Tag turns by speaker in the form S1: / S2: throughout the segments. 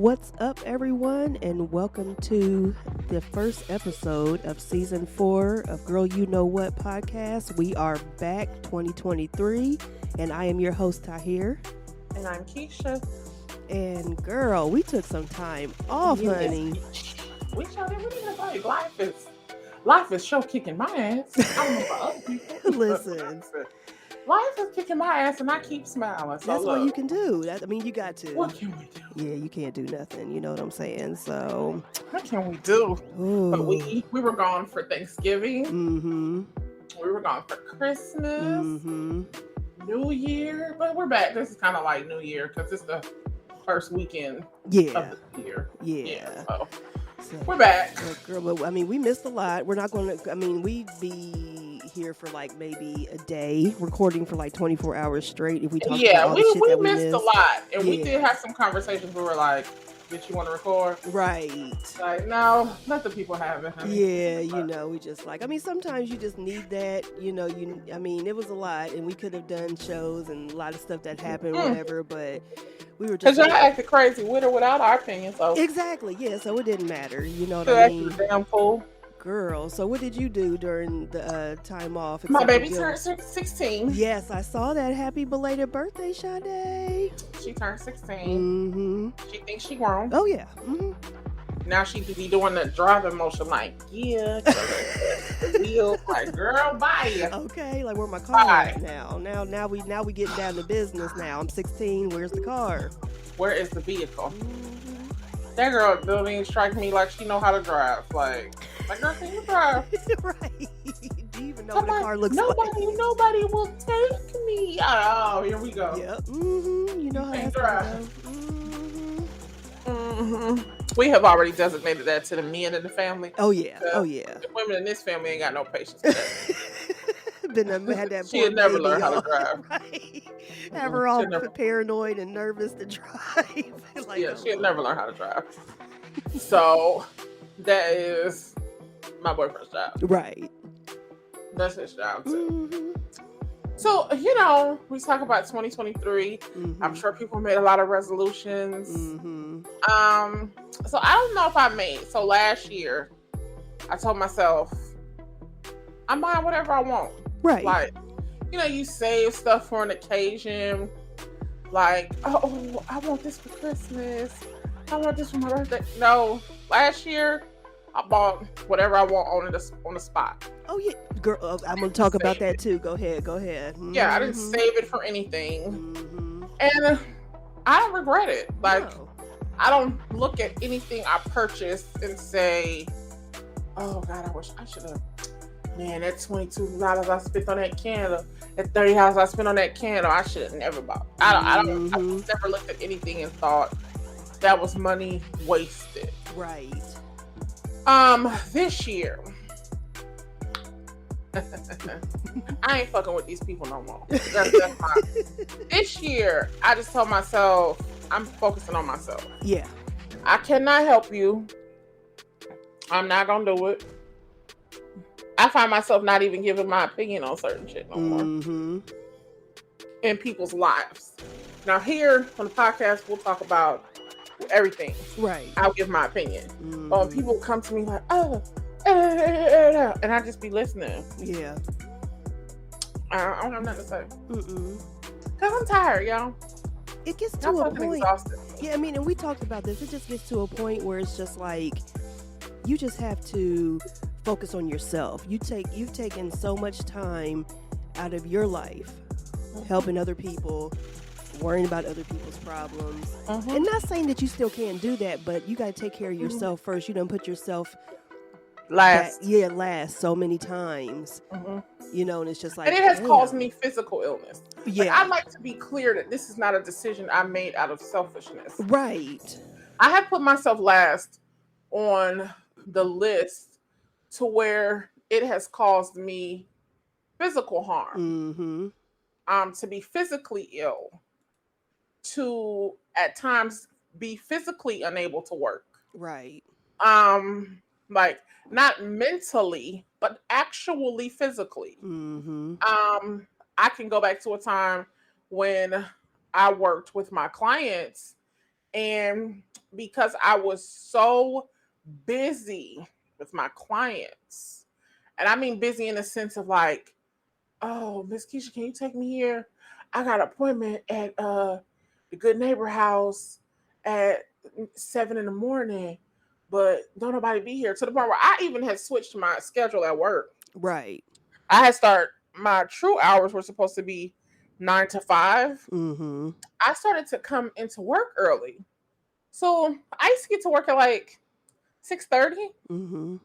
S1: What's up, everyone, and welcome to the first episode of season 4 of Girl You Know What podcast. We are back 2023, and I am your host, Tahir.
S2: And I'm Kisha.
S1: And girl, we took some time off, honey.
S2: We showed it. We didn't like life is show kicking my ass. I don't know about other people.
S1: Listen.
S2: Life is kicking my ass, and I keep smiling. So
S1: That's what you can do. You got to.
S2: What can we do?
S1: Yeah, you can't do nothing. You know what I'm saying? So,
S2: what can we do?
S1: Ooh.
S2: But we were gone for Thanksgiving.
S1: Mm-hmm.
S2: We were gone for Christmas,
S1: Mm-hmm.
S2: New Year. But we're back. This is kind of like New Year because it's the first weekend of the year.
S1: Yeah.
S2: So we're back.
S1: Girl, but we missed a lot. We're not going to. We'd be here for like maybe a day, recording for like 24 hours straight if we talked about all the shit that we missed
S2: a lot, and we did have some conversations where we're like, did you want to record?
S1: Right.
S2: Like, no, let the people have it, honey.
S1: Yeah, we just like, sometimes you just need that, it was a lot, and we could have done shows and a lot of stuff that happened, whatever, but we were just...
S2: Because y'all acted crazy with or without our opinion, so...
S1: Exactly, yeah, so it didn't matter, you know what I mean?
S2: Damn fool.
S1: Girl, so what did you do during the time off?
S2: My baby turned 16.
S1: Yes, I saw that. Happy belated birthday, Sade.
S2: She turned 16.
S1: Mm-hmm.
S2: She thinks she grown.
S1: Oh, yeah. Mm-hmm.
S2: Now she could be doing the driving motion like, yeah. Wheels like, girl, bye.
S1: Okay, like where my car is now. Now we getting down to business now. I'm 16. Where's the car?
S2: Where is the vehicle? That girl don't even strike me like she know how to drive. Like girl, can you drive?
S1: Right. Do you even know what the car looks like?
S2: Nobody will take me. Oh, here we go.
S1: Yep. Mm-hmm. You know how to drive.
S2: Mm-hmm. Mm-hmm. We have already designated that to the men in the family.
S1: Oh yeah.
S2: The women in this family ain't got no patience for that.
S1: Had that
S2: She'll never learn how to drive.
S1: Right. Have her all paranoid and nervous to drive.
S2: She'll never learn how to drive. So that is my boyfriend's job.
S1: Right.
S2: That's his job too.
S1: Mm-hmm.
S2: So, we talk about 2023. Mm-hmm. I'm sure people made a lot of resolutions.
S1: Mm-hmm.
S2: So I don't know if I made. So last year, I told myself, I'm buying whatever I want.
S1: Right.
S2: Like, you save stuff for an occasion. Like, oh, I want this for Christmas. I want this for my birthday. No, last year, I bought whatever I want on the spot.
S1: Oh yeah, girl, I'm gonna talk about that too. Go ahead. Mm-hmm.
S2: Yeah, I didn't save it for anything, and I don't regret it. Like, no. I don't look at anything I purchased and say, "Oh God, I wish I should have." Man, that $22 I spent on that candle, that $30 I spent on that candle, I should have never bought. I've never looked at anything and thought that was money wasted.
S1: Right.
S2: This year, I ain't fucking with these people no more. That's fine. This year, I just told myself, I'm focusing on myself.
S1: Yeah.
S2: I cannot help you. I'm not gonna do it. I find myself not even giving my opinion on certain shit no more. In people's lives. Now here on the podcast, we'll talk about everything.
S1: Right.
S2: I'll give my opinion. But when people come to me like, and I just be listening.
S1: Yeah.
S2: I don't have nothing to say. Because I'm tired, y'all.
S1: It gets to a point.
S2: Exhausted.
S1: Yeah, and we talked about this. It just gets to a point where it's just like, you just have to focus on yourself. You've taken so much time out of your life helping other people, worrying about other people's problems. And not saying that you still can't do that, but you got to take care of yourself first. You don't put yourself
S2: last
S1: so many times. And it's just like,
S2: and it has caused me physical illness.
S1: Yeah.
S2: I'd like to be clear that this is not a decision I made out of selfishness.
S1: Right.
S2: I have put myself last on the list to where it has caused me physical harm. To be physically ill, to at times be physically unable to work.
S1: Right.
S2: Like not mentally, but actually physically. I can go back to a time when I worked with my clients and because I was so busy with my clients. And I mean busy in the sense of like, oh, Miss Kisha, can you take me here? I got an appointment at the Good Neighbor House at 7 in the morning, but don't nobody be here. To the point where I even had switched my schedule at work.
S1: Right.
S2: I had started, my true hours were supposed to be 9 to 5.
S1: Mm-hmm.
S2: I started to come into work early. So I used to get to work at like 6:30.
S1: Mm-hmm.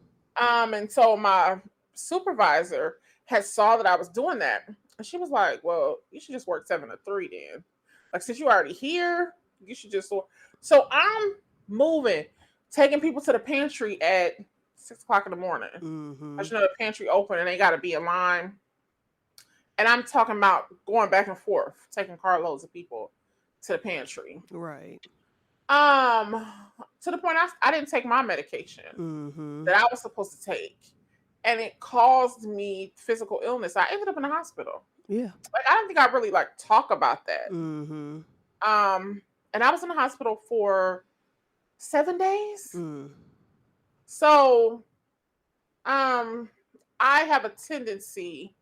S2: And so my supervisor had saw that I was doing that. And she was like, well, you should just work 7 to 3 then. Like, since you already here, you should just work. So I'm moving, taking people to the pantry at 6 o'clock in the morning.
S1: Mm-hmm.
S2: I should know the pantry open and they got to be in line. And I'm talking about going back and forth, taking carloads of people to the pantry.
S1: Right.
S2: To the point I didn't take my medication
S1: Mm-hmm.
S2: that I was supposed to take. And it caused me physical illness. I ended up in the hospital.
S1: Yeah.
S2: Like, I don't think I really like talk about that.
S1: Mm-hmm.
S2: And I was in the hospital for 7 days.
S1: Mm.
S2: So, I have a tendency,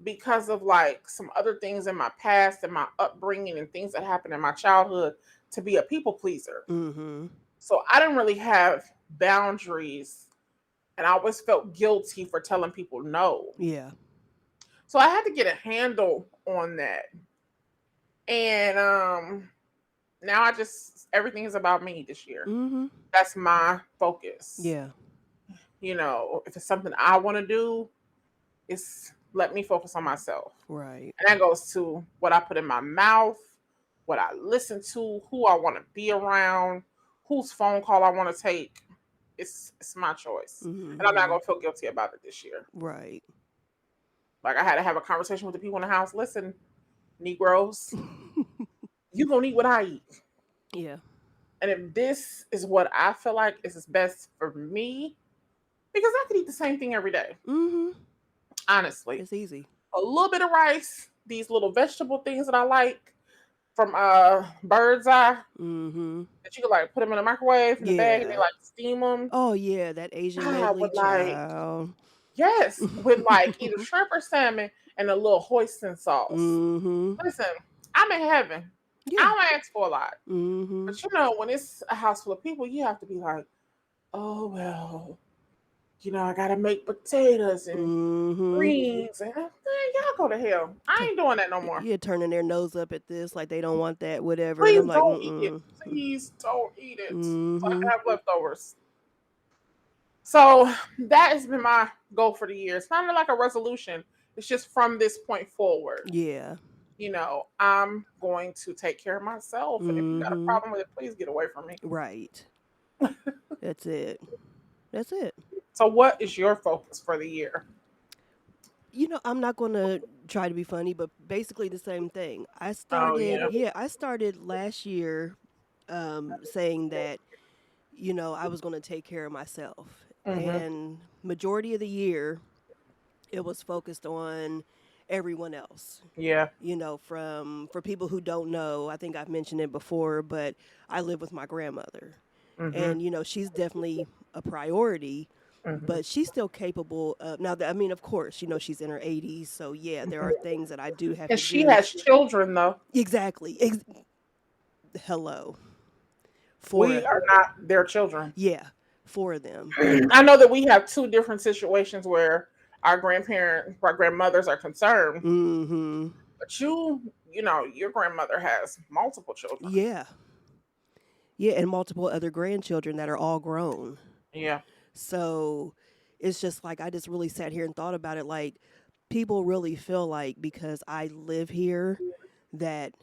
S2: because of like some other things in my past and my upbringing and things that happened in my childhood, to be a people pleaser.
S1: Mm-hmm.
S2: So I didn't really have boundaries, and I always felt guilty for telling people no.
S1: Yeah.
S2: So I had to get a handle on that. And now everything is about me this year.
S1: Mm-hmm.
S2: That's my focus.
S1: Yeah.
S2: You know, if it's something I want to do, it's let me focus on myself.
S1: Right.
S2: And that goes to what I put in my mouth, what I listen to, who I want to be around, whose phone call I want to take. It's my choice.
S1: Mm-hmm.
S2: And I'm not going to feel guilty about it this year.
S1: Right.
S2: Like, I had to have a conversation with the people in the house. Listen, Negroes, you going to eat what I eat.
S1: Yeah.
S2: And if this is what I feel like is best for me, because I could eat the same thing every day.
S1: Mm-hmm.
S2: Honestly.
S1: It's easy.
S2: A little bit of rice, these little vegetable things that I like from Bird's Eye,
S1: Mm-hmm.
S2: that you could like put them in the microwave in the bag and they like steam them.
S1: Oh yeah, that Asian
S2: I
S1: medley,
S2: would
S1: child.
S2: Yes, with like either shrimp or salmon and a little hoisin sauce.
S1: Mm-hmm.
S2: Listen, I'm in heaven.
S1: Yeah.
S2: I don't ask for a lot.
S1: Mm-hmm.
S2: But you know, when it's a house full of people, you have to be like, oh well, you know, I gotta make potatoes and greens and y'all go to hell. I ain't doing that no more.
S1: Yeah, turning their nose up at this like they don't want that, whatever.
S2: Please
S1: and I'm
S2: don't
S1: like,
S2: eat it. Please don't eat it.
S1: Mm-hmm.
S2: So I can have leftovers. So that has been my goal for the year. It's not like a resolution. It's just from this point forward.
S1: Yeah.
S2: You know, I'm going to take care of myself. And if you got a problem with it, please get away from me.
S1: Right. That's it. That's it.
S2: So what is your focus for the year?
S1: You know, I'm not going to try to be funny, but basically the same thing. I started last year saying that, you know, I was going to take care of myself. Mm-hmm. And majority of the year, it was focused on everyone else.
S2: Yeah.
S1: You know, for people who don't know, I think I've mentioned it before, but I live with my grandmother. Mm-hmm. And, you know, she's definitely a priority. Mm-hmm. But she's still capable of, now, I mean, of course, you know, she's in her 80s. So, yeah, there are things that I do have to do.
S2: And she has children, though.
S1: Exactly. Hello.
S2: We are not their children.
S1: Yeah, 4 of them.
S2: I know that we have 2 different situations where our grandmothers are concerned.
S1: Mm-hmm.
S2: But you know, your grandmother has multiple children.
S1: Yeah. Yeah, and multiple other grandchildren that are all grown.
S2: Yeah.
S1: So it's just like, I just really sat here and thought about it. Like, people really feel like because I live here that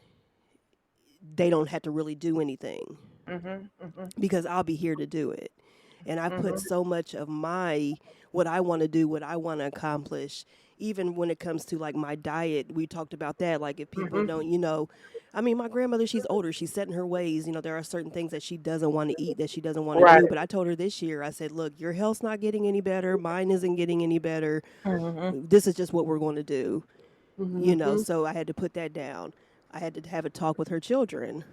S1: they don't have to really do anything. Mm-hmm, mm-hmm. Because I'll be here to do it. And I put so much of what I want to do, what I want to accomplish, even when it comes to like my diet. We talked about that. Like, if people don't, you know, I mean, my grandmother, she's older. She's set in her ways. You know, there are certain things that she doesn't want to eat, that she doesn't want to do. But I told her this year, I said, look, your health's not getting any better. Mine isn't getting any better. Mm-hmm. This is just what we're going to do. Mm-hmm. You know, so I had to put that down. I had to have a talk with her children.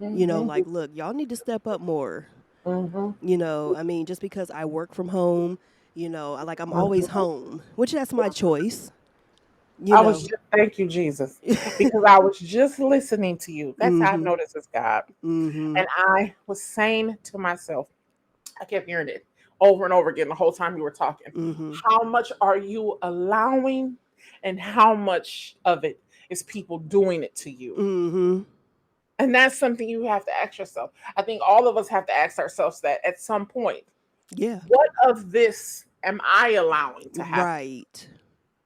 S2: Mm-hmm.
S1: Like, look, y'all need to step up more.
S2: Mm-hmm.
S1: I mean, just because I work from home, I'm always
S2: Mm-hmm.
S1: home, which that's my choice, you
S2: I was
S1: know.
S2: just, thank you, Jesus, because I was just listening to you. That's how I
S1: Mhm.
S2: know this is God.
S1: Mhm.
S2: And I was saying to myself, I kept hearing it over and over again the whole time you were talking.
S1: Mhm.
S2: How much are you allowing, and how much of it is people doing it to you?
S1: Mhm.
S2: And that's something you have to ask yourself. I think all of us have to ask ourselves that at some point.
S1: Yeah.
S2: What of this am I allowing to happen
S1: Right.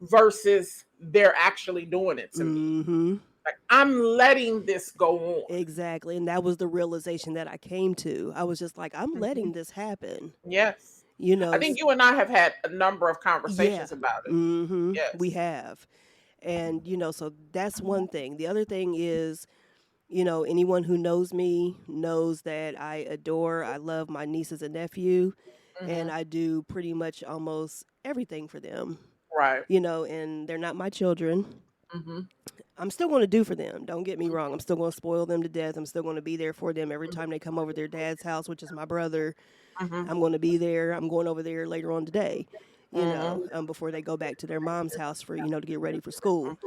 S2: versus they're actually doing it to me?
S1: Mhm.
S2: Like, I'm letting this go on.
S1: Exactly. And that was the realization that I came to. I was just like, I'm
S2: Mhm.
S1: letting this happen.
S2: Yes.
S1: You
S2: I
S1: know,
S2: think you and I have had a number of
S1: yeah.
S2: conversations about it.
S1: We
S2: Yes.
S1: have. And so that's one thing. The other thing is, anyone who knows me knows that I love my nieces and nephew, and
S2: Hmm.
S1: I do pretty much almost everything for them.
S2: Right.
S1: And they're not my children.
S2: Hmm.
S1: I'm still going to do for them. Don't get me wrong. I'm still going to spoil them to death. I'm still going to be there for them every time they come over their dad's house, which is my brother.
S2: Hmm.
S1: I'm going to be there. I'm going over there later on today,
S2: Hmm.
S1: before they go back to their mom's house for, to get ready for school.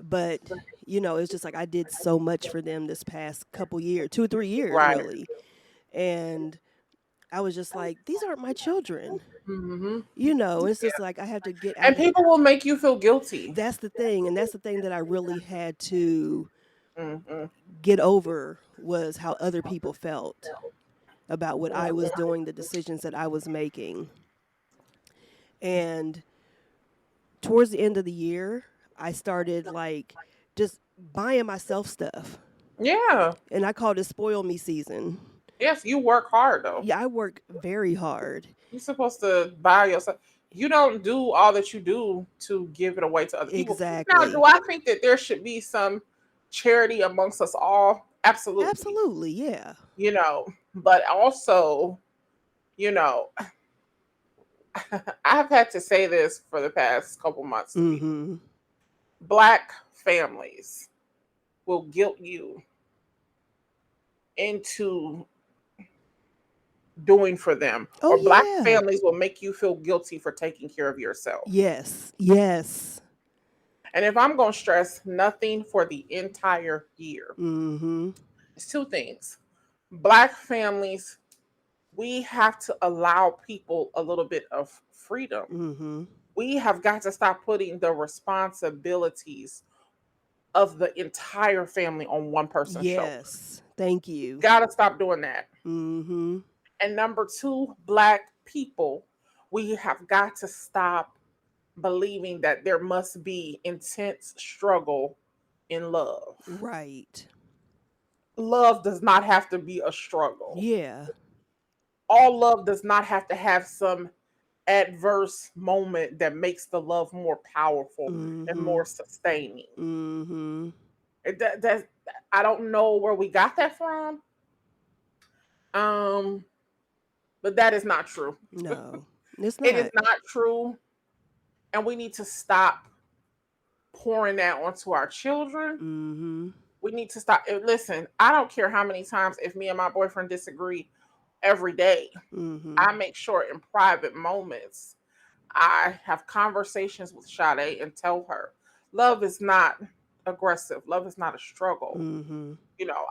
S1: But, it's just like I did so much for them this past couple years, 2 or 3 years,
S2: Right.
S1: really. And I was just like, these aren't my children.
S2: Hmm.
S1: It's just like I have to get,
S2: And people will make you feel guilty.
S1: that's the thing. And that's the thing that I really had to
S2: Hmm.
S1: get over was how other people felt about what I was doing, the decisions that I was making. And towards the end of the year, I started like just buying myself stuff.
S2: Yeah.
S1: And I called it spoil me season.
S2: Yes, you work hard though.
S1: Yeah, I work very hard.
S2: You're supposed to buy yourself. You don't do all that you do to give it away to other people. Now, do
S1: Exactly.
S2: I think that there should be some charity amongst us all? Absolutely.
S1: Absolutely, yeah.
S2: But also, you know, I've had to say this for the past couple months to people.
S1: Mhm.
S2: Black families will guilt you into doing for them,
S1: Oh
S2: or black
S1: yeah.
S2: families will make you feel guilty for taking care of yourself.
S1: Yes. Yes.
S2: And if I'm going to stress nothing for the entire year,
S1: Mhm.
S2: it's two things. Black families, we have to allow people a little bit of freedom.
S1: Mhm.
S2: We have got to stop putting the responsibilities of the entire family on one person's shoulder.
S1: Yes. Thank you.
S2: Got to stop doing that.
S1: Mhm.
S2: And number two, black people, we have got to stop believing that there must be intense struggle in love.
S1: Right.
S2: Love does not have to be a struggle.
S1: Yeah.
S2: All love does not have to have some adverse moment that makes the love more powerful and
S1: Mhm.
S2: more sustaining.
S1: Mhm.
S2: That I don't know where we got that from, um, but that is not true.
S1: No. It's
S2: It is
S1: not.
S2: not true, and we need to stop pouring that onto our children.
S1: Mhm.
S2: We need to stop. Listen, I don't care how many times if me and my boyfriend disagree every day.
S1: Mhm.
S2: I make sure in private moments I have conversations with Sade and tell her love is not aggressive. Love is not a struggle.
S1: Mhm.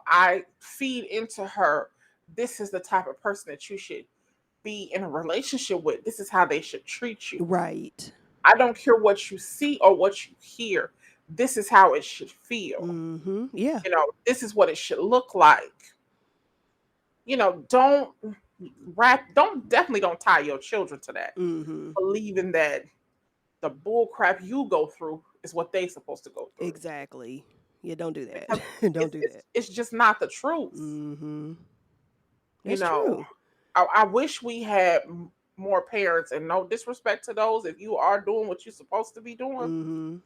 S2: I feed into her. This is the type of person that you should be in a relationship with. This is how they should treat you.
S1: Right.
S2: I don't care what you see or what you hear. This is how it should feel.
S1: Mhm. Yeah.
S2: This is what it should look like. Don't definitely don't tie your children to that.
S1: Mhm.
S2: Believing that the bull crap you go through is what they supposed to go through.
S1: Exactly. Yeah, don't do that.
S2: Because
S1: Don't
S2: it's
S1: do
S2: it's
S1: that.
S2: it's just not the truth.
S1: Mhm.
S2: You
S1: That's
S2: know,
S1: true.
S2: I wish we had more parents, and no disrespect to those, if you are doing what you're supposed to be doing,
S1: Mhm.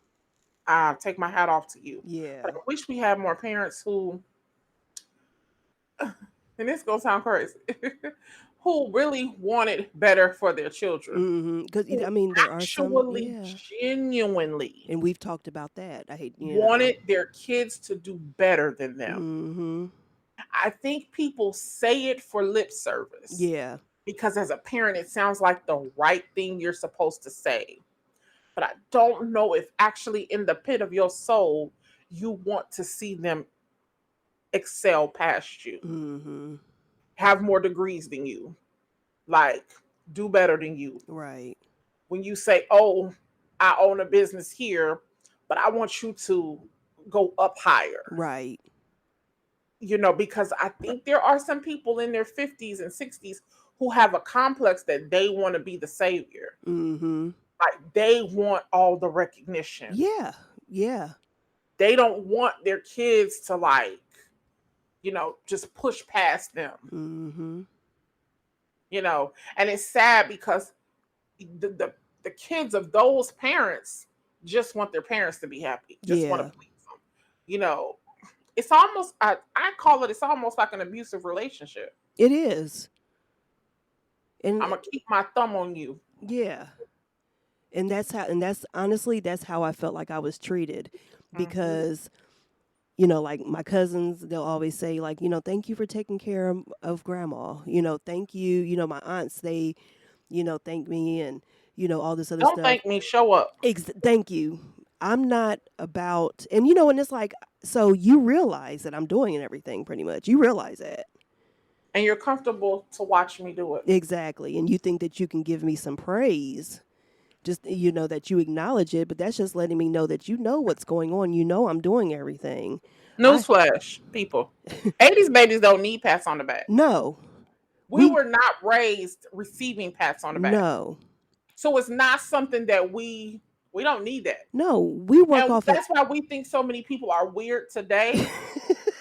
S2: I take my hat off to you. But
S1: Yeah.
S2: I wish we had more parents who, and this gonna sound crazy, who really wanted better for their children,
S1: Mhm. Cuz
S2: who
S1: I mean there are some,
S2: actually
S1: yeah.
S2: genuinely
S1: And we've talked about that. I hate.
S2: wanted their kids to do better than them.
S1: Mhm.
S2: I think people say it for lip service
S1: Yeah.
S2: because as a parent, it sounds like the right thing you're supposed to say. But I don't know if actually in the pit of your soul, you want to see them excel past you,
S1: Mm-hmm.
S2: have more degrees than you, like do better than you.
S1: Right.
S2: When you say, "Oh, I own a business here, but I want you to go up higher."
S1: Right.
S2: Because I think there are some people in their 50s and 60s who have a complex that they want to be the savior.
S1: Mm-hmm.
S2: Like they want all the recognition.
S1: Yeah. Yeah.
S2: They don't want their kids to just push past them.
S1: Mm-hmm.
S2: And it's sad because the kids of those parents just want their parents to be happy, just want
S1: Yeah.
S2: to please them. You know, it's almost I call it it's almost like an abusive relationship.
S1: It is. And
S2: I'm gonna keep my thumb on you.
S1: yeah. And that's honestly that's how I felt like I was treated
S2: Mm-hmm.
S1: because like my cousins, they'll always say like, thank you for taking care of grandma. Thank you. My aunts, they, thank me and all this other
S2: Don't
S1: stuff.
S2: thank me. Show up,
S1: Thank you. I'm not about, and and it's like, so you realize that I'm doing everything pretty much. You realize that.
S2: and you're comfortable to watch me do it.
S1: Exactly. And you think that you can give me some praise, just, that you acknowledge it, but that's just letting me know that you know what's going on. I'm doing everything. I,
S2: Newsflash, people. 80s babies don't need pats on the back.
S1: no,
S2: We
S1: we,
S2: were not raised receiving pats on the back.
S1: no,
S2: So it's not something that we don't need that.
S1: no, we work
S2: And
S1: off of,
S2: that's why we think so many people are weird today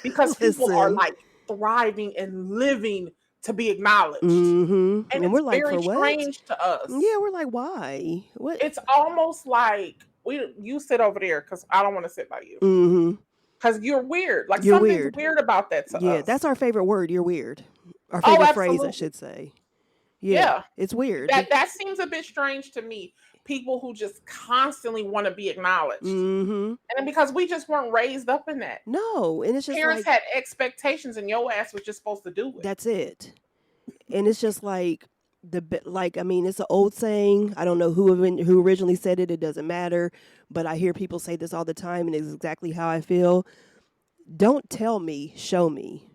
S2: because people are
S1: listen,
S2: like thriving and living to be acknowledged.
S1: mm-hmm.
S2: And
S1: And
S2: it's
S1: we're like,
S2: very
S1: for what?
S2: strange to us.
S1: Yeah, we're like, why? What?
S2: It's almost like you sit over there because I don't want to sit by you.
S1: Mm-hmm.
S2: Because you're weird. Like
S1: You're
S2: something's
S1: weird.
S2: weird about that to
S1: Yeah,
S2: us.
S1: that's our favorite word. You're weird. Our
S2: Oh,
S1: favorite phrase, I
S2: absolutely.
S1: should say. Yeah,
S2: Yeah.
S1: it's weird.
S2: That seems a bit strange to me. People who just constantly want to be acknowledged.
S1: Mm-hmm.
S2: And because we just weren't raised up in that.
S1: No, and it's just
S2: Parents
S1: like,
S2: had expectations and your ass was just supposed to do it.
S1: that's it. And it's just like like, I mean, it's an old saying. I don't know who originally said it. It doesn't matter, but I hear people say this all the time, and it's exactly how I feel. Don't tell me, show me.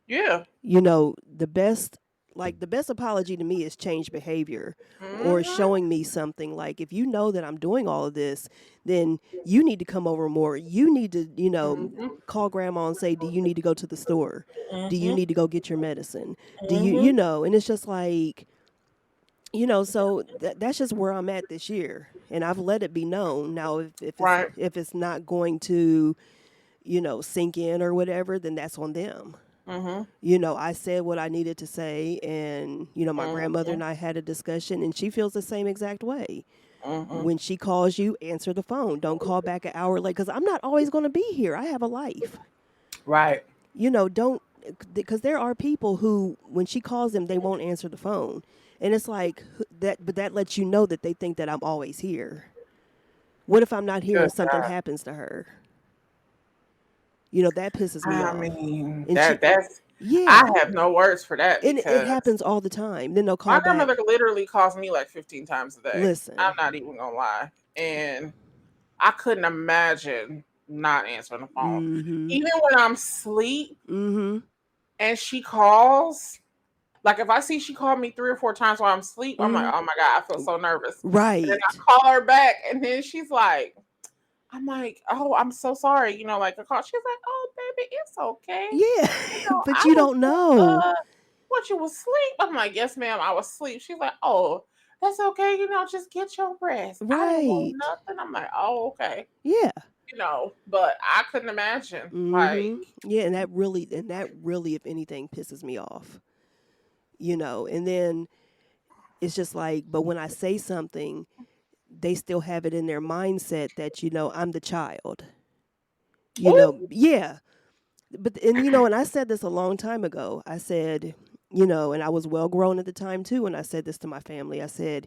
S2: Yeah.
S1: The best apology to me is change behavior or
S2: Mm-hmm.
S1: showing me something. Like, if you know that I'm doing all of this, then you need to come over more. You need to,
S2: Mm-hmm.
S1: call grandma and say, do you need to go to the store? Do you
S2: Mm-hmm.
S1: need to go get your medicine? Do you,
S2: Mm-hmm.
S1: and it's just like, so that's just where I'm at this year. And I've let it be known. Now,
S2: Right.
S1: if it's not going to, sink in or whatever, then that's on them.
S2: Mm-hmm.
S1: I said what I needed to say, and my grandmother
S2: Mm-hmm.
S1: and I had a discussion, and she feels the same exact way.
S2: Mm-hmm.
S1: When she calls you, answer the phone. Don't call back an hour late, because I'm not always going to be here. I have a life.
S2: Right.
S1: Don't, because there are people who, when she calls them, they won't answer the phone, and it's like that. But that lets you know that they think that I'm always here. What if I'm not here
S2: Good
S1: and something
S2: God.
S1: happens to her? That pisses me
S2: I
S1: off.
S2: mean,
S1: And
S2: that's
S1: yeah,
S2: I have no words for that
S1: and it
S2: because
S1: happens all the time. Then they'll
S2: my
S1: call
S2: grandmother
S1: back.
S2: literally calls me like 15 times a day. I'm
S1: Listen.
S2: not even gonna lie. And I couldn't imagine not answering the phone.
S1: Mm-hmm.
S2: Even when I'm asleep
S1: Mm-hmm.
S2: and she calls, like if I see she called me 3 or 4 times while I'm asleep, I'm like,
S1: Mm-hmm.
S2: oh my God, I feel so nervous. And then I
S1: Right.
S2: call her back and then she's like, I'm like, oh, I'm so sorry. Like a call. She's like, oh, baby, it's okay.
S1: Yeah. But
S2: I
S1: you
S2: was
S1: don't
S2: just,
S1: know.
S2: what, you was asleep? I'm like, yes, ma'am, I was asleep. She's like, oh, that's okay. Just get your rest. I didn't want
S1: Right.
S2: nothing. I'm like, oh, okay.
S1: Yeah.
S2: But I couldn't imagine. Like,
S1: Mm-hmm. Yeah, and that really, if anything, pisses me off. And then it's just like, but when I say something, they still have it in their mindset that, I'm the child.
S2: ooh,
S1: Yeah. But and I said this a long time ago. I said, and I was well grown at the time too, and I said this to my family. I said,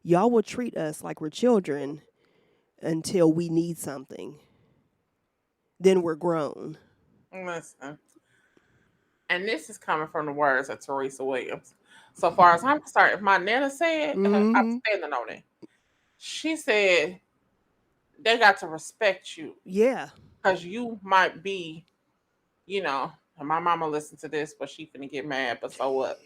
S1: y'all will treat us like we're children until we need something. Then we're grown.
S2: listen, and this is coming from the words of Teresa Williams. So far as I'm concerned, if my Nana said, I'm standing on it. She said, they got to respect you.
S1: Yeah.
S2: Because you might be, and my mama listened to this, but she finna get mad, but so what?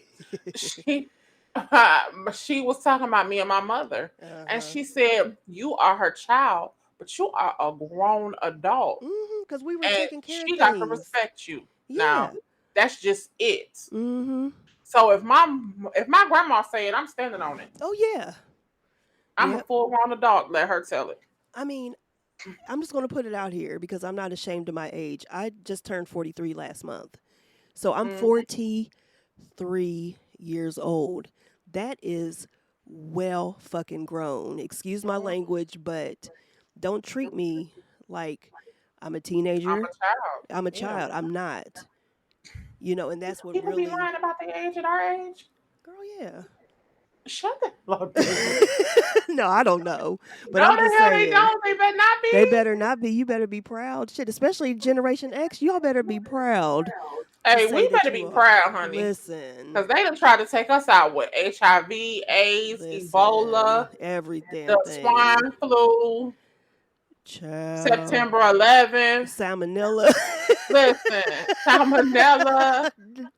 S2: she was talking about me and my mother. And she said, you are her child, but you are a grown adult.
S1: Because we were taking care of things.
S2: She got to respect you.
S1: Yeah.
S2: Now, that's just it.
S1: Mm-hmm.
S2: So if my grandma said, I'm standing on it.
S1: Oh yeah.
S2: I'm a full grown adult. Let her tell it.
S1: I mean, I'm just going to put it out here because I'm not ashamed of my age. I just turned 43 last month. So I'm 43 years old. That is well fucking grown. Excuse my language, but don't treat me like I'm a teenager.
S2: I'm a child.
S1: I'm a child. I'm not. And that's what
S2: people
S1: really...
S2: be lying about the age at our age.
S1: Girl, yeah.
S2: Shut the fuck up.
S1: No, I don't know. But
S2: no,
S1: I'm just saying.
S2: They don't. They better not be.
S1: They better not be. You better be proud. Shit, especially Generation X. Y'all better be proud.
S2: Hey, we better be proud, honey.
S1: Listen.
S2: Because they done tried to take us out with HIV, AIDS, Ebola,
S1: everything.
S2: The swine flu.
S1: Child.
S2: September 11th.
S1: Salmonella.
S2: Listen, salmonella,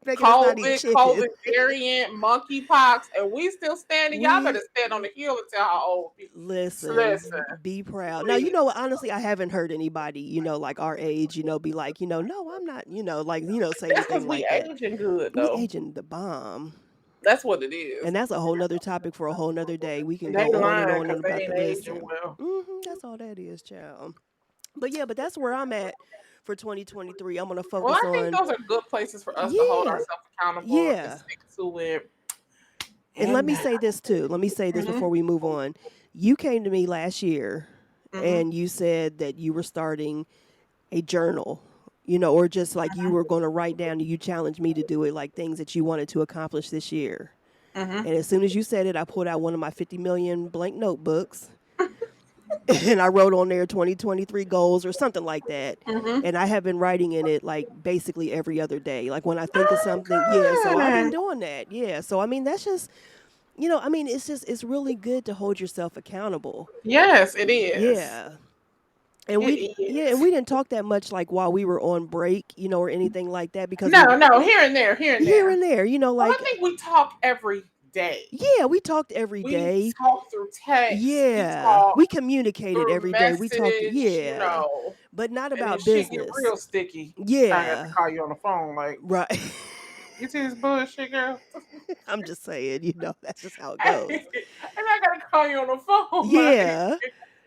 S2: COVID variant, monkeypox, and we still standing. Y'all better stand on the hill and tell our old people.
S1: Listen, be proud. Please. Now, honestly, I haven't heard anybody, like our age, be like, no, I'm not, say anything like that.
S2: We aging good, though.
S1: We aging the bomb.
S2: That's what it is.
S1: And that's a whole nother topic for a whole nother day. We can go on and on about the list. That's all that is, child. But yeah, that's where I'm at for 2023. I'm going to focus on...
S2: Well, I think those are good places for us to hold ourselves accountable and stick to it.
S1: And let me say this, too. Let me say this before we move on. You came to me last year and you said that you were starting a journal. Or just like you were going to write down and you challenged me to do it, like things that you wanted to accomplish this year. And as soon as you said it, I pulled out one of my 50 million blank notebooks and I wrote on there 2023 goals or something like that. And I have been writing in it like basically every other day. Like when I think of something, so I've been doing that. Yeah. So, I mean, that's just, it's really good to hold yourself accountable.
S2: Yes, it is.
S1: Yeah. And we didn't talk that much like while we were on break, or anything like that because
S2: no, here and there,
S1: like
S2: I think we talk every day.
S1: Yeah, we talked every day.
S2: We talked through text.
S1: Yeah, we communicated every day. We talked, but not about business.
S2: Shit get real sticky.
S1: Yeah,
S2: I have to call you on the phone, like
S1: right.
S2: You see this bullshit, girl?
S1: I'm just saying, that's just how it goes.
S2: And I gotta call you on the phone.
S1: Yeah.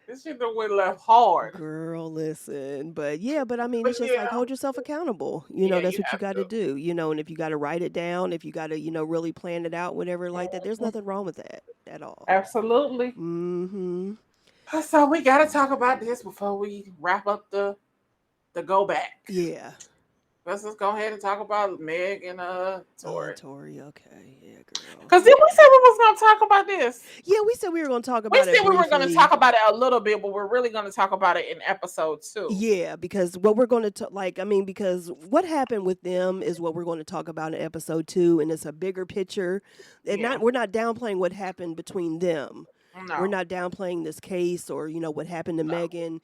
S2: This shit done went left hard.
S1: Girl, listen. But I mean, it's just like hold yourself accountable. That's what you got to do, and if you got to write it down, if you got to, really plan it out, whatever like that, there's nothing wrong with that at all.
S2: Absolutely.
S1: Mm-hmm.
S2: So we got to talk about this before we wrap up the go back.
S1: Yeah.
S2: Let's just go ahead and talk about Meg and Tori.
S1: Tori, okay. Yeah, girl.
S2: Because then we said we was going to talk about this.
S1: Yeah, we said we were going to talk about it.
S2: We said we were going to talk about it a little bit, but we're really going to talk about it in episode 2.
S1: Yeah, because what we're going to because what happened with them is what we're going to talk about in episode 2, and it's a bigger picture. And we're not downplaying what happened between them.
S2: No.
S1: We're not downplaying this case or, what happened to Megan.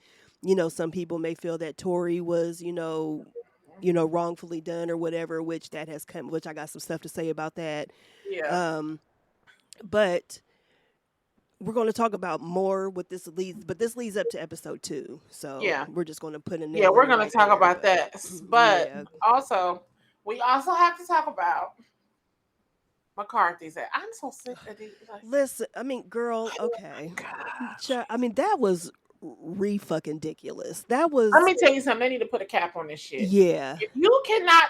S1: Some people may feel that Tori was, wrongfully done or whatever, which I got some stuff to say about that.
S2: Yeah.
S1: But we're going to talk about more what this leads, but this leads up to episode 2. So we're just going to put in there.
S2: Yeah, we're going to talk about that. But also, we also have to talk about McCarthy's. I'm so sick of these.
S1: Listen, I mean, girl, okay. I mean, that was fucking ridiculous. That was.
S2: Let me tell you something. They need to put a cap on this shit.
S1: Yeah.
S2: If you cannot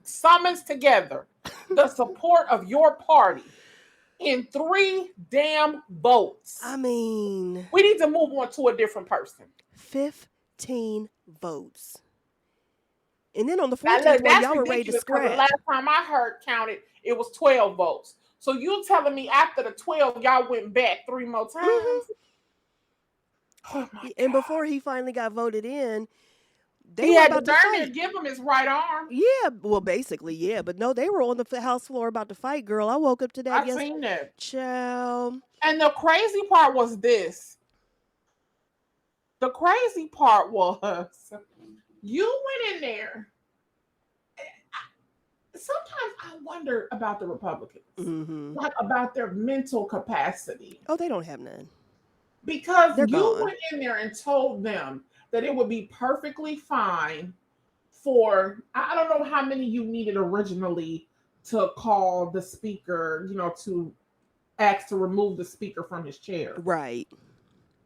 S2: summons together the support of your party in 3 damn votes,
S1: I mean,
S2: we need to move on to a different person.
S1: 15 votes. And then on the 14th one, y'all were ready to scrap.
S2: The last time I heard counted, it was 12 votes. So you telling me after the 12, y'all went back 3 more times? Mm-hmm.
S1: Oh and before he finally got voted in, They
S2: He
S1: were
S2: had to
S1: about to
S2: darn near
S1: fight.
S2: give him his right arm.
S1: Yeah, well, basically, yeah. But no, they were on the house floor about to fight, girl. I woke up to that
S2: I seen that.
S1: Child.
S2: And the crazy part was this. The crazy part was you went in there. Sometimes I wonder about the Republicans,
S1: Mm-hmm.
S2: like about their mental capacity.
S1: Oh, they don't have none.
S2: Because
S1: They're
S2: you
S1: gone.
S2: went in there and told them that it would be perfectly fine for, I don't know how many you needed originally to call the speaker, to ask to remove the speaker from his chair.
S1: Right.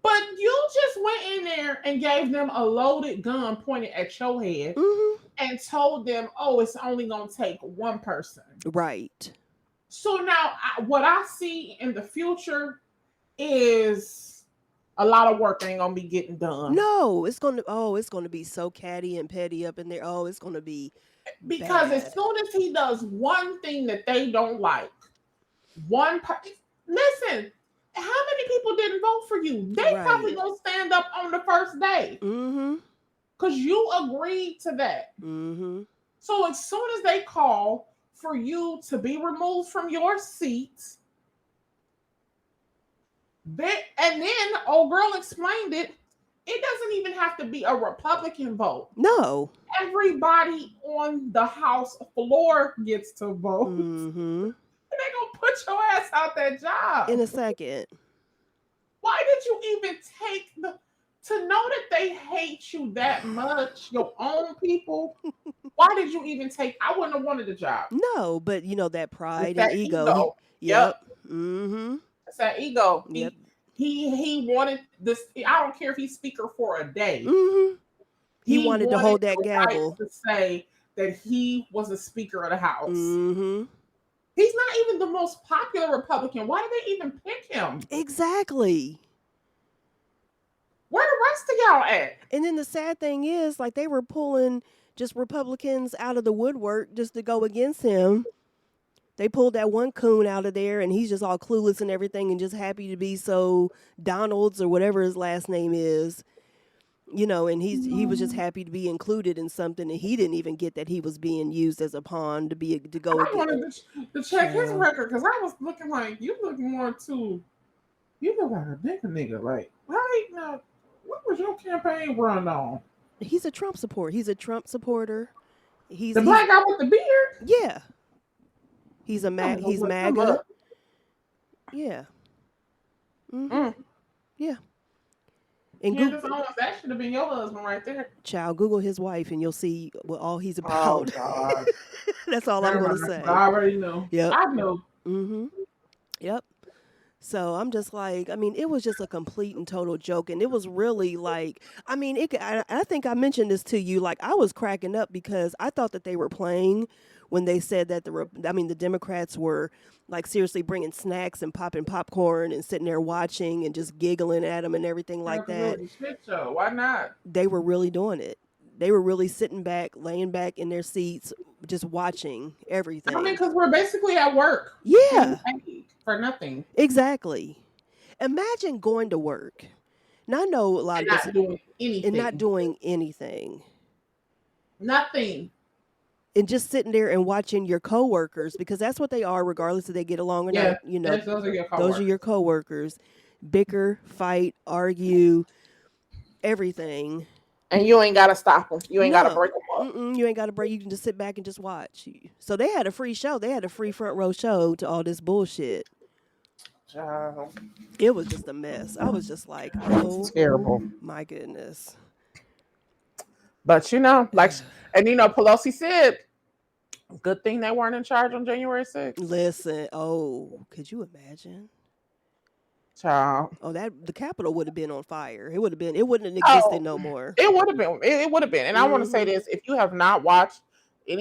S2: But you just went in there and gave them a loaded gun pointed at your head
S1: Mm-hmm.
S2: and told them, oh, it's only going to take one person.
S1: Right.
S2: So now what I see in the future is a lot of work ain't going to be getting done.
S1: No, it's gonna be so catty and petty up in there. Oh, it's gonna be
S2: Because
S1: bad.
S2: as soon as he does one thing that they don't like, listen, how many people didn't vote for you? They
S1: Right.
S2: probably gonna stand up on the first day.
S1: Mm-hmm.
S2: Because you agreed to that.
S1: Mm-hmm.
S2: So as soon as they call for you to be removed from your seat, and then old girl explained it, it doesn't even have to be a Republican vote.
S1: No.
S2: Everybody on the House floor gets to vote.
S1: Mm-hmm.
S2: And they're gonna put your ass out that job.
S1: In a second.
S2: Why did you even take to know that they hate you that much, your own people? Why did you even take? I wouldn't have wanted the job.
S1: No, but that pride
S2: It's
S1: and
S2: that
S1: ego. Yep. Mm-hmm.
S2: It's that ego.
S1: Yep.
S2: He wanted this. I don't care if he's speaker for a day.
S1: Mm-hmm. He wanted to hold that
S2: the
S1: gavel
S2: right to say that he was a speaker of the House.
S1: Mm-hmm.
S2: He's not even the most popular Republican. Why did they even pick him?
S1: Exactly.
S2: Where the rest of y'all at?
S1: And then the sad thing is, like, they were pulling just Republicans out of the woodwork just to go against him. They pulled that one coon out of there, and he's just all clueless and everything and just happy to be so Donalds or whatever his last name is. And he was just happy to be included in something, and he didn't even get that he was being used as a pawn to go.
S2: I wanted to check his record because I was looking like you look more to. You look like a nigga. Like, right now, what was your campaign run on?
S1: He's a Trump supporter. He's a Trump supporter.
S2: The black guy with the beard.
S1: Yeah. He's MAGA. Yeah. Mm-hmm. Yeah. And
S2: that should have been your husband right there.
S1: Child, Google his wife and you'll see what all he's about.
S2: Oh, God.
S1: That's all I'm going to say.
S2: I already know.
S1: Yep.
S2: I know.
S1: Mm-hmm. Yep. So I'm just like, it was just a complete and total joke. And it was really like, I think I mentioned this to you. Like, I was cracking up because I thought that they were playing when they said that the Democrats were like seriously bringing snacks and popping popcorn and sitting there watching and just giggling at them and everything like that.
S2: Shit show. Why not?
S1: They were really doing it. They were really sitting back, laying back in their seats, just watching everything.
S2: Because we're basically at work.
S1: Yeah.
S2: For nothing.
S1: Exactly. Imagine going to work. Now I know a lot of this
S2: doing anything.
S1: And not doing anything.
S2: Nothing.
S1: And just sitting there and watching your coworkers, because that's what they are, regardless if they get along or not. Those are your coworkers. Bicker, fight, argue, everything.
S2: And you ain't got to stop them. You ain't got to break them up.
S1: You ain't got to break. You can just sit back and just watch. So they had a free show. They had a free front row show to all this bullshit. It was just a mess. I was just like, oh,
S2: terrible.
S1: My goodness.
S2: But Pelosi said, good thing they weren't in charge on January 6th.
S1: Listen, could you imagine?
S2: Child.
S1: Oh, the Capitol would have been on fire. It wouldn't have existed no more.
S2: It would have been. It would have been. And I want to say this: if you have not watched the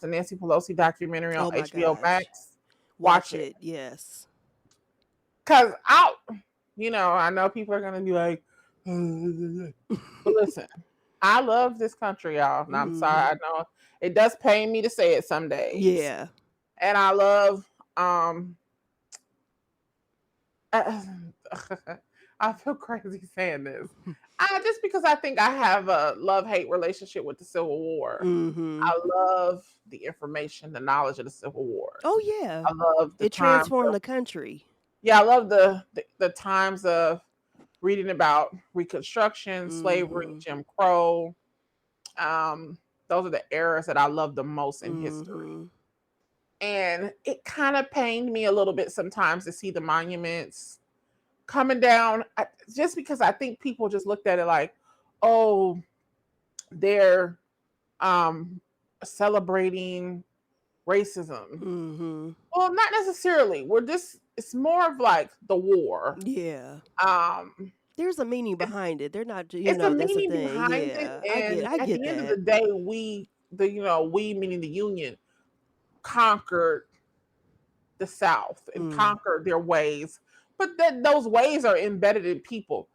S2: Nancy Pelosi documentary on HBO Max, watch it.
S1: Yes.
S2: Because I know people are gonna be like, but listen, I love this country, y'all. And I'm sorry, I know it does pain me to say it some days.
S1: Yeah.
S2: And I love I feel crazy saying this. Just because I think I have a love-hate relationship with the Civil War.
S1: Mm-hmm.
S2: I love the information, the knowledge of the Civil War.
S1: Oh yeah,
S2: I love the
S1: it
S2: times
S1: transformed
S2: of,
S1: the country.
S2: yeah, I love the times of reading about Reconstruction, slavery,
S1: Mm-hmm.
S2: Jim Crow. Um, those are the eras that I love the most in history.
S1: Mm-hmm.
S2: And it kind of pained me a little bit sometimes to see the monuments coming down, just because I think people just looked at it like, oh, they're um, celebrating racism.
S1: Mm-hmm.
S2: Well, not necessarily. It's more of like the war.
S1: Yeah.
S2: Um,
S1: There's a meaning
S2: it's
S1: behind it. They're not,
S2: it's a
S1: that's the
S2: meaning
S1: thing.
S2: behind it,
S1: Yeah,
S2: and
S1: I
S2: at
S1: get
S2: the end of the
S1: that.
S2: day, we meaning the Union conquered the South and
S1: Mm.
S2: conquered their ways, but then those ways are embedded in people.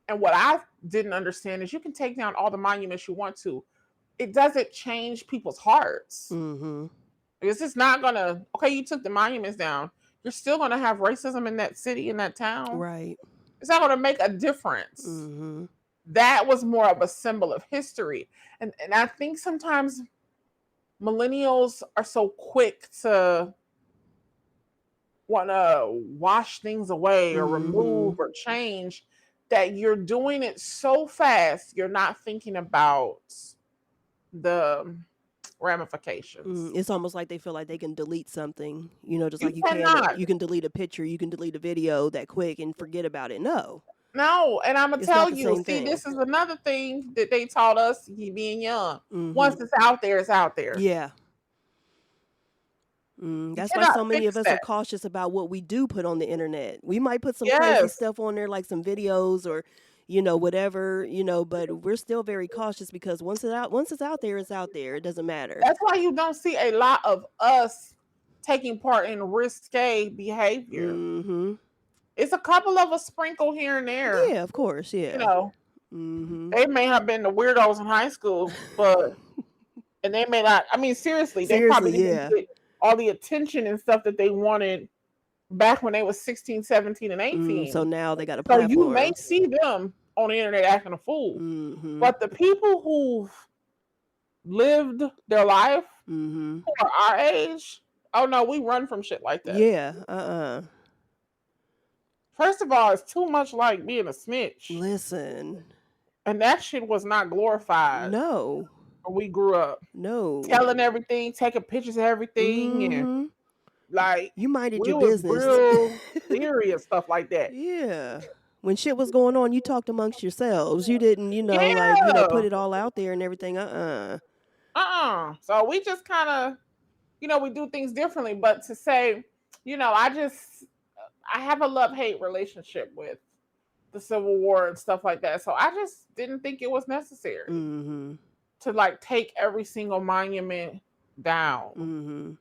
S2: And what I didn't understand is you can take down all the monuments you want to. It doesn't change people's hearts.
S1: Mm-hmm.
S2: It's just not gonna, okay, you took the monuments down. You're still gonna have racism in that city, in that town.
S1: Right.
S2: It's not gonna make a difference.
S1: Mm-hmm.
S2: That was more of a symbol of history. And I think sometimes millennials are so quick to want to wash things away or
S1: Mm-hmm.
S2: remove or change that you're doing it so fast you're not thinking about the ramifications.
S1: It's almost like they feel like they can delete something, just
S2: You
S1: like
S2: cannot.
S1: you can delete a picture, you can delete a video that quick and forget about it. No,
S2: No, and I'm gonna
S1: it's not
S2: tell
S1: the
S2: you,
S1: same
S2: see,
S1: thing.
S2: this is another thing that they taught us being young.
S1: Mm-hmm.
S2: Once it's out there, it's out there.
S1: Yeah.
S2: You
S1: That's why
S2: cannot
S1: so many of
S2: fix
S1: us are
S2: that.
S1: cautious about what we do put on the internet. We might put some crazy
S2: Yes.
S1: stuff on there, like some videos or, whatever, but we're still very cautious because once it's out there, it's out there. It doesn't matter.
S2: That's why you don't see a lot of us taking part in risque behavior.
S1: Mm-hmm.
S2: It's a couple of a sprinkle here and there.
S1: Yeah, of course.
S2: You
S1: Yeah.
S2: know,
S1: Mm-hmm.
S2: they may have been the weirdos in high school, and they may not. I mean, seriously, they
S1: Seriously,
S2: probably didn't
S1: yeah.
S2: get all the attention and stuff that they wanted back when they was 16, 17, and
S1: So
S2: 18.
S1: now they got a
S2: So you may
S1: platform.
S2: see them on the internet acting a fool.
S1: Mm-hmm.
S2: But the people who've lived their life,
S1: Mm-hmm.
S2: who are our age, oh no, we run from shit like that.
S1: Yeah.
S2: First of all, it's too much like being a snitch.
S1: Listen.
S2: And that shit was not glorified
S1: No.
S2: when we grew up.
S1: No.
S2: Telling everything, taking pictures of everything, and
S1: Mm-hmm.
S2: like
S1: You minded
S2: we
S1: your
S2: was
S1: business.
S2: real serious stuff like that.
S1: Yeah. When shit was going on, you talked amongst yourselves. You didn't,
S2: Yeah.
S1: put it all out there and everything.
S2: So we just kind of, we do things differently. But to say, I have a love-hate relationship with the Civil War and stuff like that. So I just didn't think it was necessary
S1: Mm-hmm.
S2: to like take every single monument down
S1: Mm-hmm.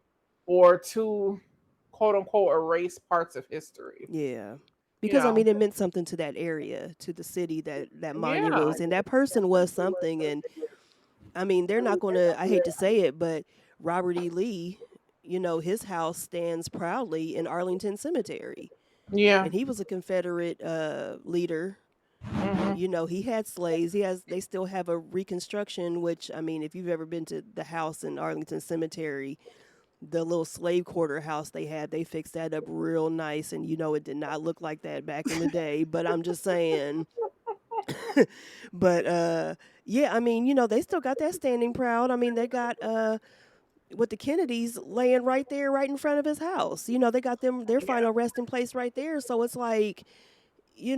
S2: or to quote unquote erase parts of history.
S1: Yeah.
S2: You
S1: Because
S2: know,
S1: it meant something to that area, to the city that monument
S2: yeah,
S1: was in. That person was something, and they're not going to. I hate to say it, but Robert E. Lee, his house stands proudly in Arlington Cemetery,
S2: yeah.
S1: and he was a Confederate leader.
S2: Hmm.
S1: He had slaves. They still have a reconstruction, which if you've ever been to the house in Arlington Cemetery, the little slave quarter house they fixed that up real nice, and it did not look like that back in the day. But I'm just saying. But yeah, they still got that standing proud. They got with the Kennedys laying right there, right in front of his house. They got their
S2: Yeah,
S1: final resting place right there. So it's like, they're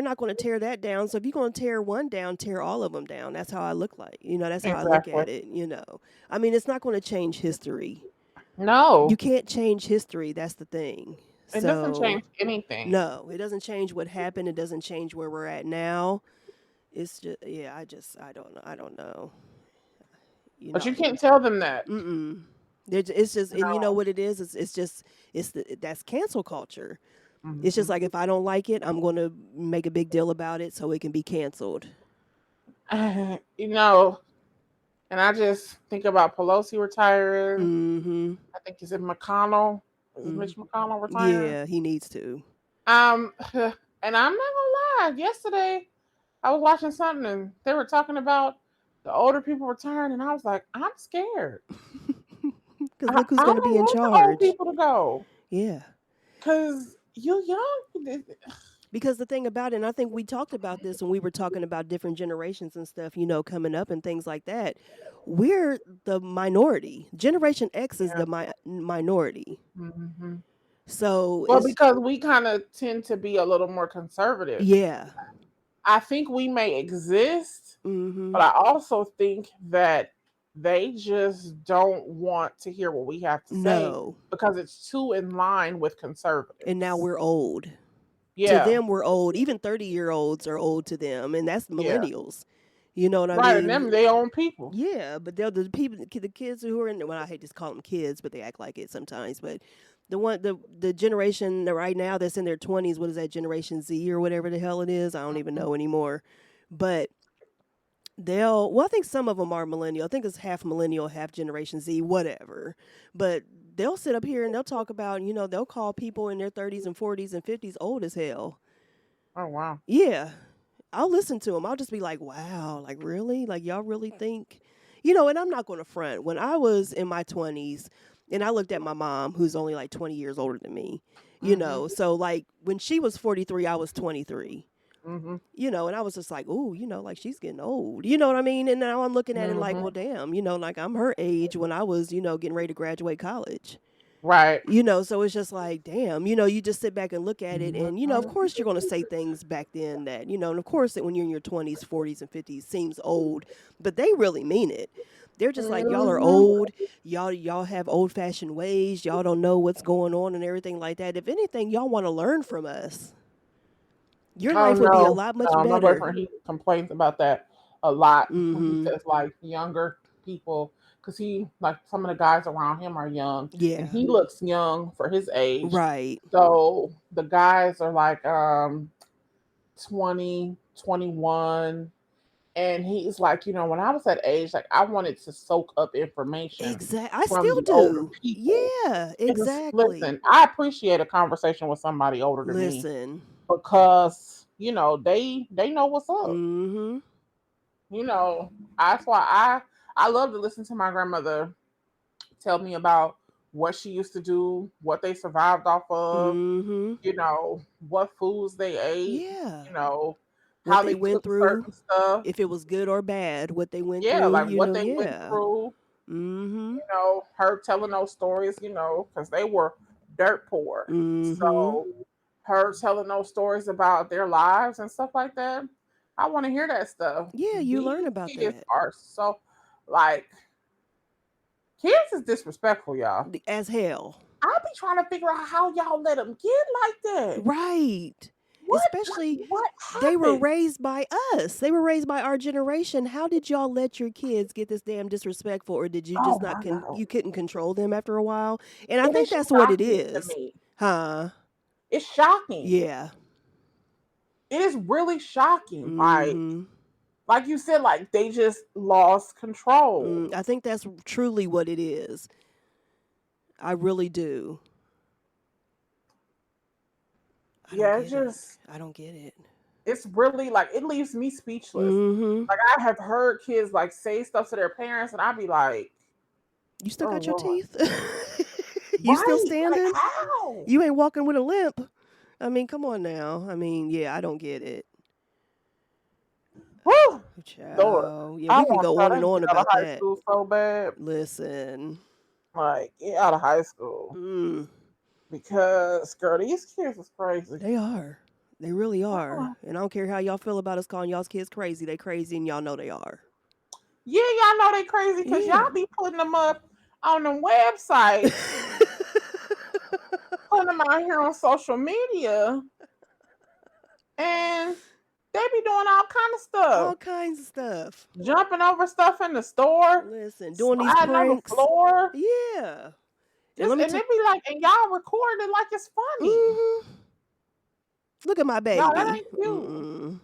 S1: not going to tear that down. So if you're going to tear one down, tear all of them down. That's how I look like. That's how I look
S2: exactly.
S1: at it. It's not going to change history.
S2: No,
S1: You can't change history. That's the thing.
S2: it doesn't
S1: So
S2: change anything.
S1: no, it doesn't change what happened. It doesn't change where we're at now. It's just, yeah, I don't know. I don't know.
S2: But you can't tell them that.
S1: Mm-mm. It's just, and you know
S2: No.
S1: what it is? It's just, that's cancel culture. It's just
S2: Mhm.
S1: like, if I don't like it, I'm going to make a big deal about it so it can be canceled.
S2: You know, and I just think about Pelosi retiring.
S1: Mm-hmm.
S2: I think is it McConnell? Is it
S1: Mm.
S2: Mitch McConnell retiring?
S1: Yeah, he needs to.
S2: Um, And I'm not gonna lie, yesterday I was watching something and they were talking about the older people return, and I was like, I'm scared.
S1: Because
S2: I,
S1: look who's
S2: I
S1: going to
S2: don't
S1: be in
S2: want the old
S1: charge.
S2: people to go.
S1: Yeah.
S2: Cause you young.
S1: Because the thing about it, and I think we talked about this when we were talking about different generations and stuff, coming up and things like that. We're the minority. Generation X is
S2: Yeah.
S1: the minority.
S2: Hmm.
S1: So
S2: Well,
S1: it's,
S2: because we kind of tend to be a little more conservative.
S1: yeah.
S2: I think we may exist,
S1: Mm-hmm.
S2: but I also think that they just don't want to hear what we have to say
S1: No.
S2: because it's too in line with
S1: And now
S2: conservatives.
S1: we're old. To
S2: Yeah,
S1: them, we're old. Even 30-year-olds are old to them. And that's
S2: yeah.
S1: millennials. You know what I
S2: Right, and
S1: mean?
S2: them they own people.
S1: Yeah, but they're the people, the kids who are in. Well, I hate to call them kids, but they act like it sometimes. But the generation right now that's in their 20s, what is that, Generation Z or whatever the hell it is? I don't even know anymore. But well, I think some of them are millennial. I think it's half millennial, half Generation Z, whatever. But they'll sit up here and they'll talk about, they'll call people in their 30s and 40s and 50s old as hell.
S2: Oh wow.
S1: Yeah. I'll listen to them. I'll just be like, wow, like really? Like y'all really think, and I'm not going to front. When I was in my 20s and I looked at my mom, who's only like 20 years older than me,
S2: Mhm.
S1: so like when she was 43, I was 23.
S2: Mhm.
S1: And I was just like, oh, like she's getting old. You know what I mean? And now I'm looking at it like, well,
S2: Mhm.
S1: damn, like I'm her age when I was, getting ready to graduate college.
S2: Right.
S1: So it's just like, damn, you just sit back and look at it. And, of
S2: Mhm.
S1: course, you're going to say things back then that, and of course, that when you're in your 20s, 40s, and 50s seems old, but they really mean it. They're just like, y'all are
S2: Mhm.
S1: old. Y'all have old fashioned ways. Y'all don't know what's going on and everything like that. If anything, y'all want to learn from us. Your
S2: Oh
S1: life would be a
S2: no,
S1: lot much
S2: no, my
S1: better.
S2: boyfriend he complains about that a lot. He
S1: Mm-hmm.
S2: says like younger people, because he like some of the guys around him are young, and
S1: Yeah.
S2: he looks young for his age.
S1: Right.
S2: So the guys are like 20, 21. And he's like, when I was that age, like I wanted to soak up information
S1: I
S2: from
S1: still
S2: the older
S1: do.
S2: people.
S1: Yeah,
S2: Because
S1: exactly.
S2: listen, I appreciate a conversation with somebody older than me
S1: Listen.
S2: because they know what's up.
S1: Mm-hmm.
S2: You know, that's why I love to listen to my grandmother tell me about what she used to do, what they survived off of,
S1: Mm-hmm.
S2: what foods they ate,
S1: Yeah.
S2: you know,
S1: What
S2: how
S1: they
S2: they
S1: went
S2: took
S1: through,
S2: certain stuff.
S1: if it was good or bad, what they went
S2: Yeah,
S1: through,
S2: like what they went
S1: yeah.
S2: through,
S1: Mm-hmm.
S2: her telling those stories, because they were dirt poor.
S1: Mm-hmm.
S2: So her telling those stories about their lives and stuff like that, I want to hear that stuff.
S1: Yeah, you
S2: These
S1: learn about
S2: kids
S1: that.
S2: are so like kids is disrespectful, y'all.
S1: As hell.
S2: I be trying to figure out how y'all let them get like that.
S1: Right.
S2: What
S1: Especially
S2: what
S1: they were
S2: happened?
S1: raised by us. They were raised by our generation. How did y'all let your kids get this damn disrespectful, or did you
S2: Oh
S1: just
S2: my
S1: not
S2: god,
S1: you couldn't control them after a while? And I
S2: it
S1: think
S2: is
S1: that's what it
S2: shocking to
S1: is.
S2: me.
S1: Huh?
S2: It's shocking.
S1: Yeah.
S2: It is really shocking.
S1: Mhm.
S2: Like you said, like they just lost control.
S1: I think that's truly what it is. I really do. I don't
S2: Yeah, it's
S1: get it.
S2: just
S1: I don't get it.
S2: it's really like it leaves me speechless.
S1: Mhm.
S2: Like I have heard kids like say stuff to their parents, and I'd be like,
S1: You still
S2: "Oh
S1: got your
S2: Lord,
S1: teeth? You still
S2: right? Like
S1: standing?
S2: how?"
S1: You ain't walking with a limp. I mean, come on now. I mean, yeah, I don't get it.
S2: Whew, Lord,
S1: Child. Yeah,
S2: I
S1: we can
S2: want
S1: go on
S2: y'all
S1: and
S2: to
S1: on
S2: get out of
S1: about
S2: high
S1: that.
S2: school so bad.
S1: Listen.
S2: Like get out of high school
S1: Mm,
S2: because girl, these kids is crazy.
S1: they are. They really are.
S2: Oh,
S1: And I don't care how y'all feel about us calling y'all's kids crazy. They crazy and y'all know they are.
S2: yeah, y'all know they crazy because y'all
S1: Yeah.
S2: be putting them up on the websites, putting them out here on social media, and they be doing all kind of stuff.
S1: All kinds of stuff.
S2: Jumping over stuff in the store,
S1: Listen, doing these
S2: sliding on the
S1: pranks.
S2: floor.
S1: Yeah. And let
S2: Just
S1: me
S2: and
S1: tell
S2: it be like, and y'all recording it like it's funny.
S1: mm-hmm. Look at my
S2: No, that
S1: baby.
S2: ain't cute.
S1: Mm-mm.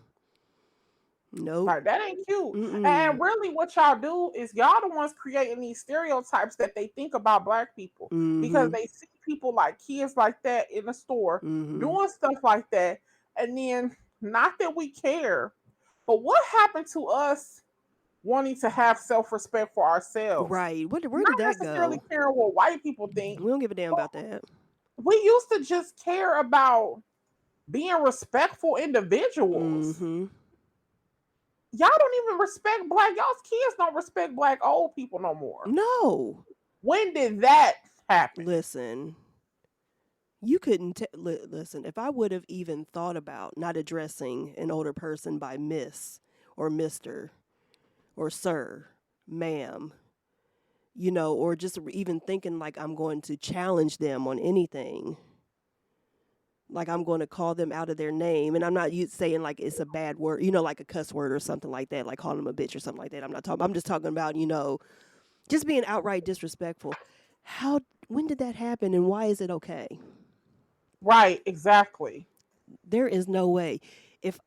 S1: Nope.
S2: Like that ain't cute.
S1: Mm-mm.
S2: And really, what y'all do is y'all the ones creating these stereotypes that they think about black people because
S1: Mm-hmm.
S2: they see people like kids like that in the store
S1: Mm-hmm.
S2: doing stuff like that, And then, not that we care, but what happened to us wanting to have self respect for ourselves?
S1: Right. Where
S2: Not
S1: did that
S2: necessarily
S1: go?
S2: caring what white people think,
S1: We don't give a damn
S2: but
S1: about that.
S2: we used to just care about being respectful individuals.
S1: Mm-hmm.
S2: Y'all don't even respect black, y'all's kids don't respect black old people no more.
S1: No.
S2: When did that happen?
S1: Listen, you couldn't listen. If I would have even thought about not addressing an older person by Miss or Mister or Sir, Ma'am, or just even thinking like I'm going to challenge them on anything, like I'm going to call them out of their name, and I'm not saying like it's a bad word, like a cuss word or something like that, like calling them a bitch or something like that. I'm just talking about just being outright disrespectful. How when did that happen, and why is it okay?
S2: Right, exactly.
S1: There is no way. If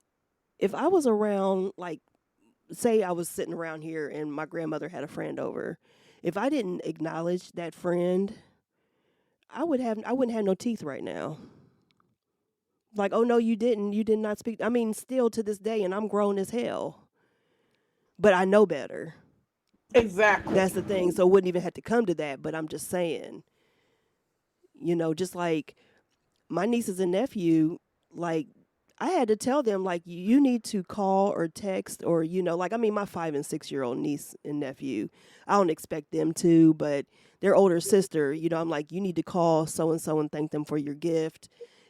S1: if I was around, like, say I was sitting around here and my grandmother had a friend over, if I didn't acknowledge that friend, I wouldn't have no teeth right now. Like, oh no, you didn't. You did not speak. I mean, still to this day, and I'm grown as hell, but I know better.
S2: Exactly.
S1: That's the thing. So it wouldn't even have to come to that. But I'm just saying, just like my nieces and nephew, like I had to tell them, like, you need to call or text, or like, I mean, my 5 and 6 year old niece and nephew, I don't expect them to, but their older sister, I'm like, you need to call so and so and thank them for your gift.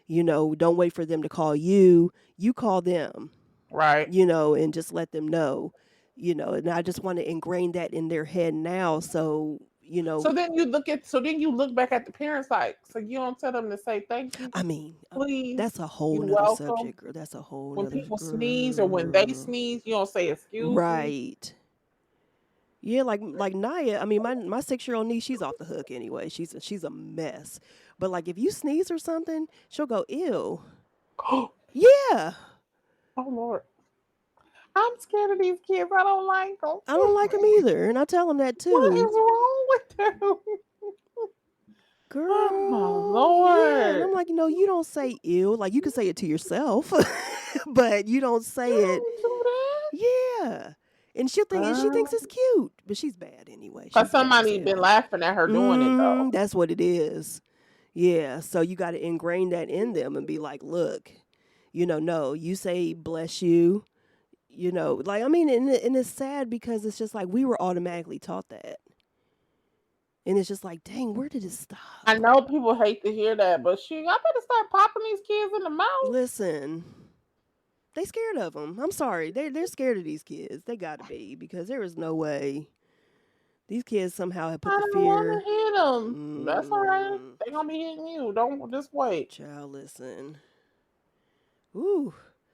S1: Don't wait for them to call you. You call them,
S2: Right.
S1: and just let them know. And I just want to ingrain that in their head now, so
S2: So then you look back at the parents like, so you don't tell them to say thank you,
S1: I mean,
S2: please,
S1: that's a whole
S2: you're
S1: nother
S2: welcome.
S1: subject, girl. That's a whole
S2: When
S1: nother
S2: people sneeze or when they
S1: girl.
S2: sneeze, you don't say excuse me.
S1: Right. Yeah, like Naya. I mean, my 6 year old niece, she's off the hook anyway. She's a mess. But like, if you sneeze or something, she'll go ew.
S2: Oh
S1: Yeah,
S2: Lord, I'm scared of these kids. I don't like them.
S1: I don't like them either, and I tell them that
S2: What
S1: too.
S2: is wrong with them? Oh my
S1: Girl, yeah, and
S2: Lord.
S1: I'm like, you don't say ew. Like, you can say it to yourself, but you don't
S2: You
S1: say it.
S2: don't do that.
S1: Yeah, and she thinks it's cute, but she's bad anyway.
S2: Cause
S1: She's bad as
S2: somebody been
S1: hell.
S2: laughing at her doing it though.
S1: That's what it is. Yeah, so you got to ingrain that in them and be like, look, no, you say bless you, like, I mean, and it's sad because it's just like we were automatically taught that. And it's just like, dang, where did it
S2: I
S1: stop?
S2: know people hate to hear that, but I better start popping these kids in the mouth.
S1: Listen, they scared of them. I'm sorry. They're scared of these kids. They got to be, because there is no way these kids somehow have put
S2: I
S1: the
S2: don't want
S1: fear.
S2: to hit them. That's all right.
S1: Mm,
S2: They gonna be hitting you. Don't just wait.
S1: child, listen. Ooh.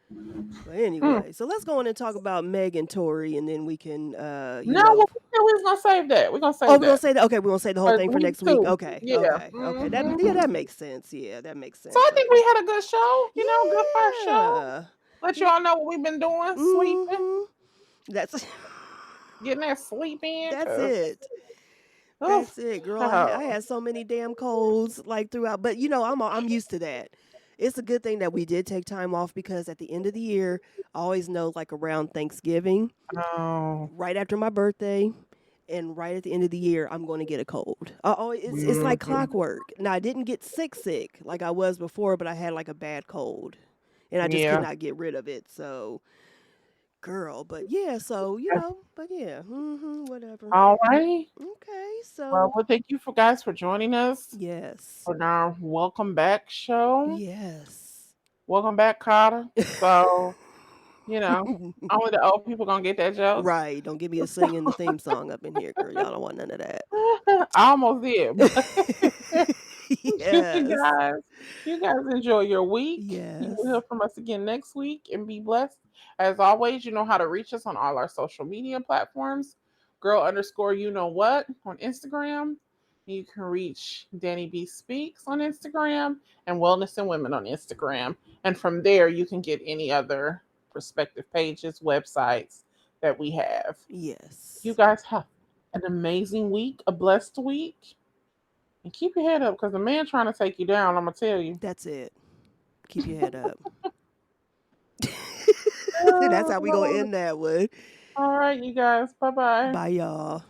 S1: But
S2: Hmm.
S1: anyway, so let's go on and talk about Meg and Tori, and then we can,
S2: No, we was gonna save that. We're gonna
S1: Oh,
S2: save
S1: we're gonna
S2: that.
S1: say that. Okay, we're gonna say the whole
S2: But
S1: thing for
S2: we
S1: next week.
S2: too.
S1: Okay,
S2: Yeah.
S1: okay, okay. That makes sense. Yeah, that makes
S2: So
S1: sense.
S2: I think
S1: Okay.
S2: we had a good show. Good first show.
S1: Yeah.
S2: Let y'all know what we've been doing. Sleeping,
S1: Mm-hmm. That's
S2: getting that sleep in.
S1: that's
S2: Cause
S1: it.
S2: oh,
S1: That's it, girl. I
S2: oh,
S1: had so many damn colds like throughout, but I'm used to that. It's a good thing that we did take time off, because at the end of the year, I always know, like around Thanksgiving,
S2: oh,
S1: right after my birthday, and right at the end of the year, I'm going to get a cold. Oh, it's like
S2: mhm.
S1: clockwork. Now, I didn't get sick like I was before, but I had like a bad cold, and I just could
S2: Yeah.
S1: not get rid of it. So, girl, but yeah, so but yeah, whatever.
S2: All right.
S1: Okay,
S2: Well,
S1: so
S2: thank you for guys for joining us
S1: yes,
S2: for our welcome back show.
S1: yes.
S2: Welcome back, Carter. So you know, only the old people gonna get that joke.
S1: Right, don't get me to singing the theme song up in here, girl. Y'all don't want none of that.
S2: I almost did, but you
S1: Yes,
S2: guys, you guys enjoy your week. You will
S1: yes,
S2: hear from us again next week and be blessed. As always, you know how to reach us on all our social media platforms. Girl underscore you know what on Instagram. You can reach Danny B Speaks on Instagram and Wellness and Women on Instagram. And from there, you can get any other prospective pages, websites that we have. You
S1: yes.
S2: guys have an amazing week, a blessed week. And keep your head up because the man trying to take you down, I'm going to tell you.
S1: That's it. Keep your head up. That's how we gonna
S2: Oh,
S1: end that one.
S2: all right, you guys. Bye bye.
S1: Bye, y'all.